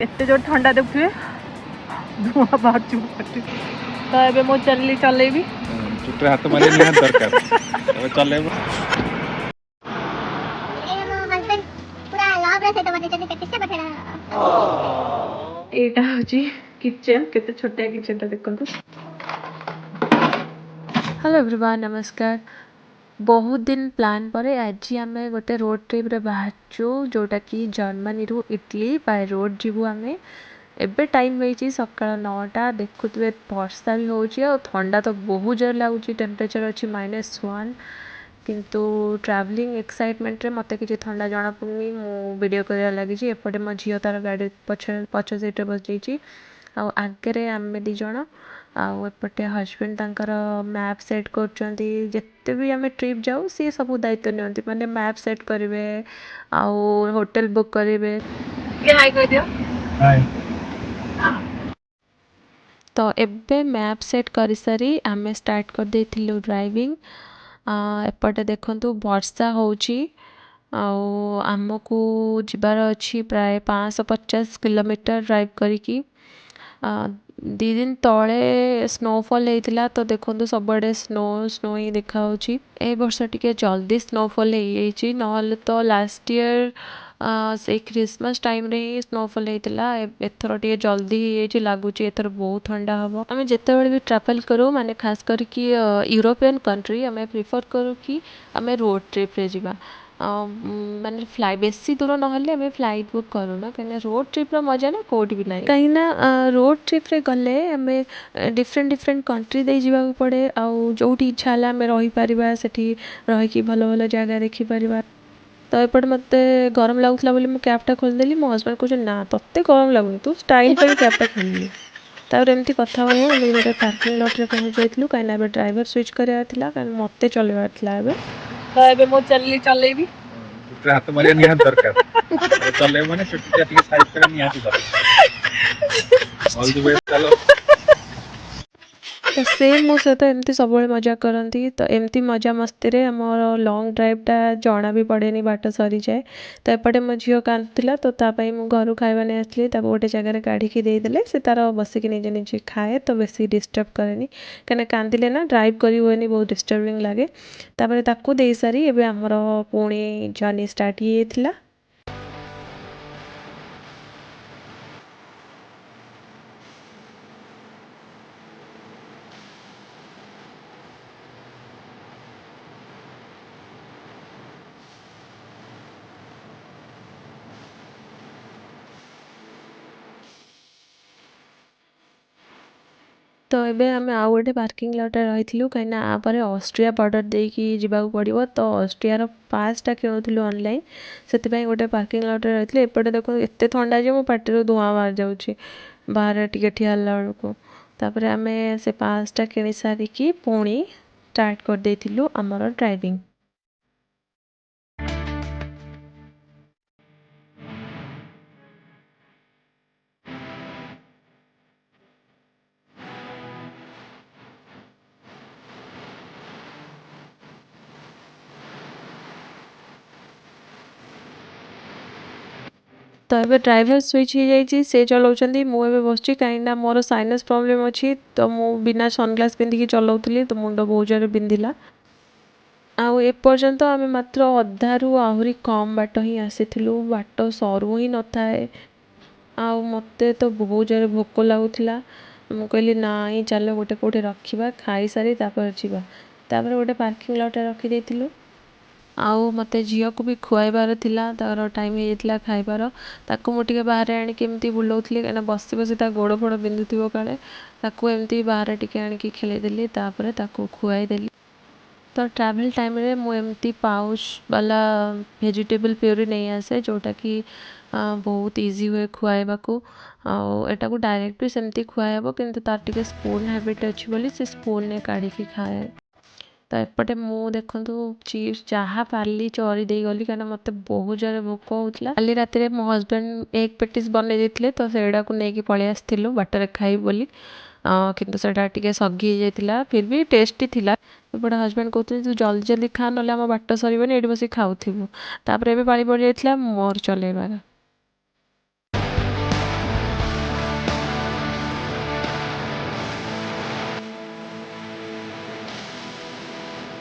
एत जोर ठंडा देखुए धुआं बाहर तो एबे मो चलली चलेबी चुट्रे हाथ मारे निहात दरकार तबे चलेबो एटा होची किचन केते छोटा किचन ता देखंतु। हेलो एवरीवन नमस्कार। बहुत दिन प्लान पर आज आम गोटे रोड ट्रिप रे बाहरचु जोटा कि जर्मनी रु इटली बाय रोड जीवु आमे। एबे टाइम होईची सकाळ 9टा देखुतबे वर्षा भी होची और ठंडा तो बहुत जोर लागुची टेम्परेचर अछि -1 किंतु ट्रैवलिंग एक्साइटमेंट रे मते किछि ठंडा जाना पड़नी मु वीडियो करया लागि छी। एपटे म झियो तार गाड़ी पछ सीट रे बस जाईची आ आगे रे आमे दी जण आउ एपटे हजबैंड तांकर मैप सेट करचंती जत्ते भी आमे ट्रिप जाऊ सी सब दायित्व नियंती माने मैप सेट करिवे आउ होटल बुक करिवे के हाय कह दियो हाय तो एबे मैप सेट करि सारी आमे स्टार्ट कर देथिलु ड्राइविंग। एपटे देखंतु वर्षा होची आउ आमको जिबार अछि प्राय 550 किलोमीटर ड्राइव करिकी। 2 दिन तले स्नोफॉल होइतिला तो देखंतु सबडे स्नो ही देखा होची। ए वर्ष टिके जल्दी स्नोफॉल हो जाइची नहले तो लास्ट ईयर से क्रिसमस टाइम रे ही स्नोफॉल होइतिला एथर टिके जल्दी हो जाइची लागुची एथर बहुत ठंडा हबो। आमे जते बेले भी ट्रैवल करू माने खास करके यूरोपियन कंट्री आमे प्रेफर करू कि आमे रोड ट्रिप रे जिबा माने फ्लाई बेसी दूर नहले आमे फ्लाइट बुक करू ना कने रोड ट्रिप रो मजा ना कोड भी नाही कहीं ना रोड ट्रिप रे गले आमे डिफरेंट कंट्री दे जिबा पड़े आउ जोठी इच्छा हला आमे रही परिबा सेठी रही कि भलो भलो जगह देखि परिबा। तो एपटे मते गरम लागुतला बोली मु कैपटा खोल देली मो हस्बैंड कहछ ना तत्ते गरम लागुनी तू स्टाइल पे कैपटा खोलली तापर एमती कथा होय हम गोटे पार्किंग लॉट रे पहुंच जाइतलु काइना एबे ड्राइवर स्विच करया थिला कारण मते चलेबार थिला एबे तो एबे मो चलली चलेबी चुट्रे हाथ मारे निहात दरकार तबे चलेबो माने चुट्टी टिके साइज करे निहात दरकार ऑल द वे चलो तो से मो सहित एमती सब मजा करती तो एमती मजा मस्ती रे हमर लॉन्ग ड्राइवटा जना भी पड़ेनी बाट सरी जाए। तो एपटे मो झील कांदुला तो तापाई मु घर खाଇବା नहीं आसली ताको गोटे जगह गाड़ी की देदेले से तार बसिक निजे निजे खाए तो बेसी डिस्टर्ब करेनी कहीं कांदिले ना ड्राइव करी हुएनी बहुत डिस्टर्बिंग लगे। तापर ताकू दे सारी एबे हमर पुणी जर्नी स्टार्ट ही थिला। तो एबे आमे आउ गोटे पार्किंग लॉट रे रहिथिलु कहिना आ परे ऑस्ट्रिया बॉर्डर देकी जिबाकू पड़िबो तो ऑस्ट्रिया रो पासटा किनुथिलु ऑनलाइन सेति पई गोटे पार्किंग लॉट रे रहिथिलु। एपटे देखो एते ठंडा जे मो पाटिरो धुआं बाहर जाउची बाहर टिके ठिया हला बेलको तापरे आमे से पासटा किनि सारिकी पुणी स्टार्ट कर देथिलु हमर ड्राइविंग। तो एबे ड्राइवर स्विच हो जाइए से चलाउछंती मु एबे बसची कहीं मोर साइनस प्रॉब्लम अच्छी तो मु बिना सनग्लास पिंधिकी चलाउतली तो मुंड बहुत जोर बिंधिला। आउ एपर्यंत आमे मात्र अधारू आहुरी कम बाट ही आसीथिलु बाट सरू ही न थाए आउ मते तो बहुत जोर भोक लागुथिला मु कहली नाई चलो गोटे कोठे रखिबा खाई सारी तापर जिबा तापर गोटे पार्किंग लॉट रे रखि देथिलु। आउ मते झियो को भी खुआइबार थिला तार टाइम हो जाइतिला खाइबार ताकू मु टिके बाहर आनी केमती बुलाउथली कना बसी बसी ता गोड़ फोड़ बिंधुथिबो काले ताकू एमती बाहर टिके आनी की खेले देली तापर ताकू खुआई देली। तो ट्रैवल टाइम रे मु एमती पाउच वाला वेजिटेबल प्योरी नहीं आसे जोटा कि बहुत इजी हुए खुआइबाकू आउ एटा को डायरेक्ट भी सेमती खुआइबो किंतु तार टिके स्पून हैबिट अछि बोली से स्पून ने काढ़ी की खाए। तो एपटे मु देखंतु चिप्स जहाँ पारली चोरी दे गली कारण मते बहुत जोर भोक होउतला काली रात रे मो हस्बैंड एक पेटिस बने देथिले तो सेडा को नेकी पळे आस्थिलु बाटर खाई बोली किंतु सेटा टिके सगी जाइतिला फिर भी टेस्टी थिला। एपटे हस्बैंड कहते तू जल्दी जल्दी खा नले हम बाट सरीबनी एठी बसी खाउथिबु तापर एबे पानी पड़ जाइतिला मोर चलेबार।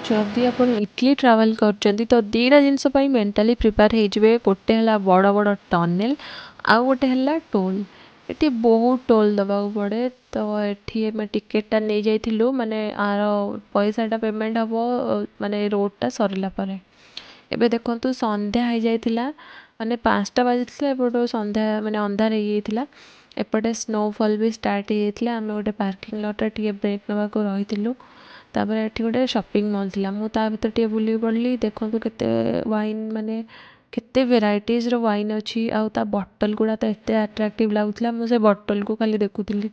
ଯଦି ଆପଣ ଇଟଲି ଟ୍ରାଭେଲ୍ କରୁଛନ୍ତି ତ ଦୁଇଟା ଜିନିଷ ପାଇଁ ମେଣ୍ଟାଲି ପ୍ରିପେୟାର ହେଇଯିବେ। ଗୋଟେ ହେଲା ବଡ଼ ବଡ଼ ଟନେଲ୍, ଆଉ ଗୋଟେ ହେଲା ଟୋଲ୍। ଏଠି ବହୁତ ଟୋଲ୍ ଦେବାକୁ ପଡ଼େ। ତ ଏଠି ଆମେ ଟିକେଟ୍ଟା ନେଇଯାଇଥିଲୁ, ମାନେ ଆର ପଇସାଟା ପେମେଣ୍ଟ ହେବ ମାନେ ରୋଡ଼୍ଟା ସରିଲା ପରେ। ଏବେ ଦେଖନ୍ତୁ ସନ୍ଧ୍ୟା ହେଇଯାଇଥିଲା, ମାନେ 5ଟା ବାଜିଥିଲା, ଏପଟୁ ସନ୍ଧ୍ୟା ମାନେ ଅନ୍ଧାର ହେଇଯାଇଥିଲା। ଏପଟେ ସ୍ନୋଫଲ୍ ବି ଷ୍ଟାର୍ଟ ହେଇଯାଇଥିଲା। ଆମେ ଗୋଟେ ପାର୍କିଂ ଲଟ୍ରେ ଟିକେ ବ୍ରେକ୍ ନେବାକୁ ରହିଥିଲୁ। ତାପରେ ଏଠି ଗୋଟେ ସପିଂ ମଲ୍ ଥିଲା, ମୁଁ ତା ଭିତରେ ଟିକେ ବୁଲିକି ପଡ଼ିଲି। ଦେଖନ୍ତୁ କେତେ ୱାଇନ୍, ମାନେ କେତେ ଭେରାଇଟିଜ୍ର ୱାଇନ୍ ଅଛି, ଆଉ ତା ବଟଲ୍ ଗୁଡ଼ା ତ ଏତେ ଆଟ୍ରାକ୍ଟିଭ୍ ଲାଗୁଥିଲା, ମୁଁ ସେ ବଟଲ୍କୁ ଖାଲି ଦେଖୁଥିଲି।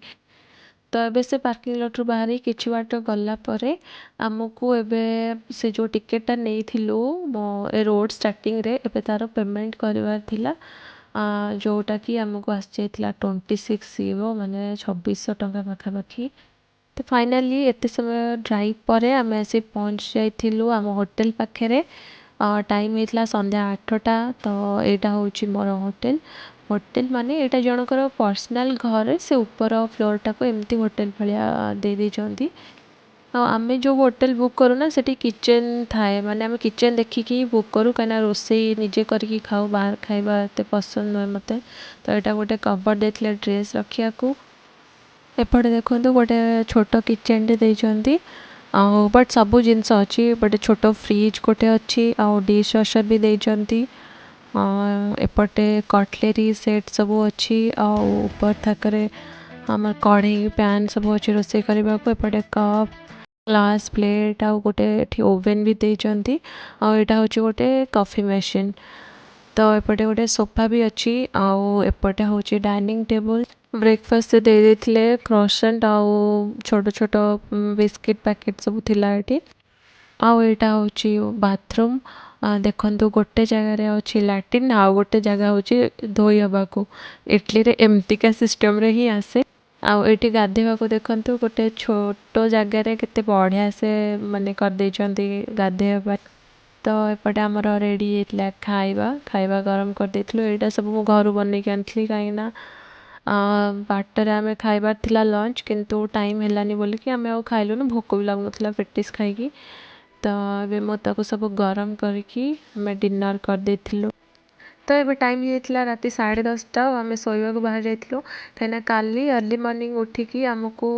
ତ ଏବେ ସେ ପାର୍କିଂ ଲଟ୍ରୁ ବାହାରି କିଛି ବାଟ ଗଲା ପରେ ଆମକୁ ଏବେ ସେ ଯେଉଁ ଟିକେଟ୍ଟା ନେଇଥିଲୁ ଏ ରୋଡ଼୍ ଷ୍ଟାର୍ଟିଂରେ, ଏବେ ତା'ର ପେମେଣ୍ଟ କରିବାର ଥିଲା, ଯେଉଁଟାକି ଆମକୁ ଆସିଯାଇଥିଲା 26 ୟୁରୋ, ମାନେ 2600 ଟଙ୍କା ପାଖାପାଖି। ତ ଫାଇନାଲି ଏତେ ସମୟ ଡ୍ରାଇଭ୍ ପରେ ଆମେ ଆସି ପହଞ୍ଚି ଯାଇଥିଲୁ ଆମ ହୋଟେଲ୍ ପାଖରେ। ଟାଇମ୍ ହେଇଥିଲା ସନ୍ଧ୍ୟା 8ଟା। ତ ଏଇଟା ହେଉଛି ମୋର ହୋଟେଲ୍ ମାନେ ଏଇଟା ଜଣଙ୍କର ପର୍ସନାଲ୍ ଘରେ, ସେ ଉପର ଫ୍ଲୋର୍ଟାକୁ ଏମିତି ହୋଟେଲ୍ ଭଳିଆ ଦେଇଦେଇଛନ୍ତି। ଆଉ ଆମେ ଯେଉଁ ହୋଟେଲ୍ ବୁକ୍ କରୁନା ସେଠି କିଚେନ୍ ଥାଏ, ମାନେ ଆମେ କିଚେନ୍ ଦେଖିକି ହିଁ ବୁକ୍ କରୁ, କାହିଁକିନା ରୋଷେଇ ନିଜେ କରିକି ଖାଉ, ବାହାର ଖାଇବା ଏତେ ପସନ୍ଦ ନୁହେଁ ମୋତେ। ତ ଏଇଟା ଗୋଟେ କଭର୍ ଦେଇଥିଲେ ଡ୍ରେସ୍ ରଖିବାକୁ। ଏପଟେ ଦେଖନ୍ତୁ ଗୋଟେ ଛୋଟ କିଚେନ୍ଟେ ଦେଇଛନ୍ତି, ଆଉ ବଟ୍ ସବୁ ଜିନିଷ ଅଛି। ଏପଟେ ଛୋଟ ଫ୍ରିଜ୍ ଗୋଟେ ଅଛି, ଆଉ ଡିସ୍ ୱାଶର୍ ବି ଦେଇଛନ୍ତି। ଏପଟେ କଟଲେରୀ ସେଟ୍ ସବୁ ଅଛି, ଆଉ ଉପର ଥାକରେ ଆମର କଢ଼େଇ ପ୍ୟାନ୍ ସବୁ ଅଛି ରୋଷେଇ କରିବାକୁ। ଏପଟେ କପ୍, ଗ୍ଲାସ୍, ପ୍ଲେଟ୍, ଆଉ ଗୋଟେ ଏଠି ଓଭେନ୍ ବି ଦେଇଛନ୍ତି। ଆଉ ଏଇଟା ହେଉଛି ଗୋଟେ କଫି ମେସିନ୍। ତ ଏପଟେ ଗୋଟେ ସୋଫା ବି ଅଛି, ଆଉ ଏପଟେ ହେଉଛି ଡାଇନିଂ ଟେବୁଲ୍। ବ୍ରେକଫାଷ୍ଟ ସେ ଦେଇ ଦେଇଥିଲେ କ୍ରସେଣ୍ଟ ଆଉ ଛୋଟ ଛୋଟ ବିସ୍କିଟ୍ ପ୍ୟାକେଟ୍ ସବୁ ଥିଲା ଏଠି। ଆଉ ଏଇଟା ହେଉଛି ବାଥରୁମ୍। ଦେଖନ୍ତୁ ଗୋଟେ ଜାଗାରେ ଅଛି ଲାଟ୍ରିନ୍, ଆଉ ଗୋଟେ ଜାଗା ହେଉଛି ଧୋଇ ହେବାକୁ। ଇଟଲିରେ ଏମିତିକା ସିଷ୍ଟମ୍ରେ ହିଁ ଆସେ। ଆଉ ଏଇଠି ଗାଧୋଇବାକୁ ଦେଖନ୍ତୁ ଗୋଟେ ଛୋଟ ଜାଗାରେ କେତେ ବଢ଼ିଆ ସେ ମାନେ କରିଦେଇଛନ୍ତି ଗାଧୋଇବା ପାଇଁ। ତ ଏପଟେ ଆମର ରେଡ଼ି ହେଇଥିଲା ଖାଇବା ଗରମ କରିଦେଇଥିଲୁ। ଏଇଟା ସବୁ ମୁଁ ଘରୁ ବନେଇକି ଆଣିଥିଲି, କାହିଁକିନା ବାଟରେ ଆମେ ଖାଇବାର ଥିଲା ଲଞ୍ଚ, କିନ୍ତୁ ଟାଇମ୍ ହେଲାନି ବୋଲିକି ଆମେ ଆଉ ଖାଇଲୁନି, ଭୋକ ବି ଲାଗୁନଥିଲା ପେଟିସ୍ ଖାଇକି। ତ ଏବେ ମୁଁ ତାକୁ ସବୁ ଗରମ କରିକି ଆମେ ଡିନର୍ କରିଦେଇଥିଲୁ। ତ ଏବେ ଟାଇମ୍ ହେଇଯାଇଥିଲା ରାତି 10:30, ଆଉ ଆମେ ଶୋଇବାକୁ ବାହାରି ଯାଇଥିଲୁ, କାହିଁକିନା କାଲି ଅର୍ଲି ମର୍ଣ୍ଣିଂ ଉଠିକି ଆମକୁ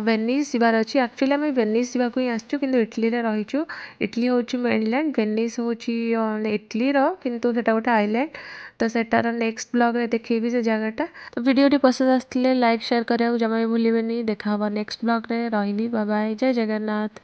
ଭେନିସ୍ ଯିବାର ଅଛି। ଆକ୍ଚୁଆଲି ଆମେ ଭେନିସ୍ ଯିବାକୁ ହିଁ ଆସିଛୁ, କିନ୍ତୁ ଇଟଲିରେ ରହିଛୁ। ଇଟଲି ହେଉଛି ମେନଲ୍ୟାଣ୍ଡ, ଭେନିସ୍ ହେଉଛି ଇଟଲିର, କିନ୍ତୁ ସେଇଟା ଗୋଟେ ଆଇଲ୍ୟାଣ୍ଡ। ତ ସେଟାର ନେକ୍ସଟ ବ୍ଲଗ୍ରେ ଦେଖେଇବି ସେ ଜାଗାଟା। ତ ଭିଡ଼ିଓଟି ପସନ୍ଦ ଆସିଥିଲେ ଲାଇକ୍ ସେୟାର କରିବାକୁ ଜମା ବି ଭୁଲିବେନି। ଦେଖା ହେବ ନେକ୍ସଟ ବ୍ଲଗ୍ରେ। ରହିଲି, ବାଏ ବାଏ, ଜୟ ଜଗନ୍ନାଥ।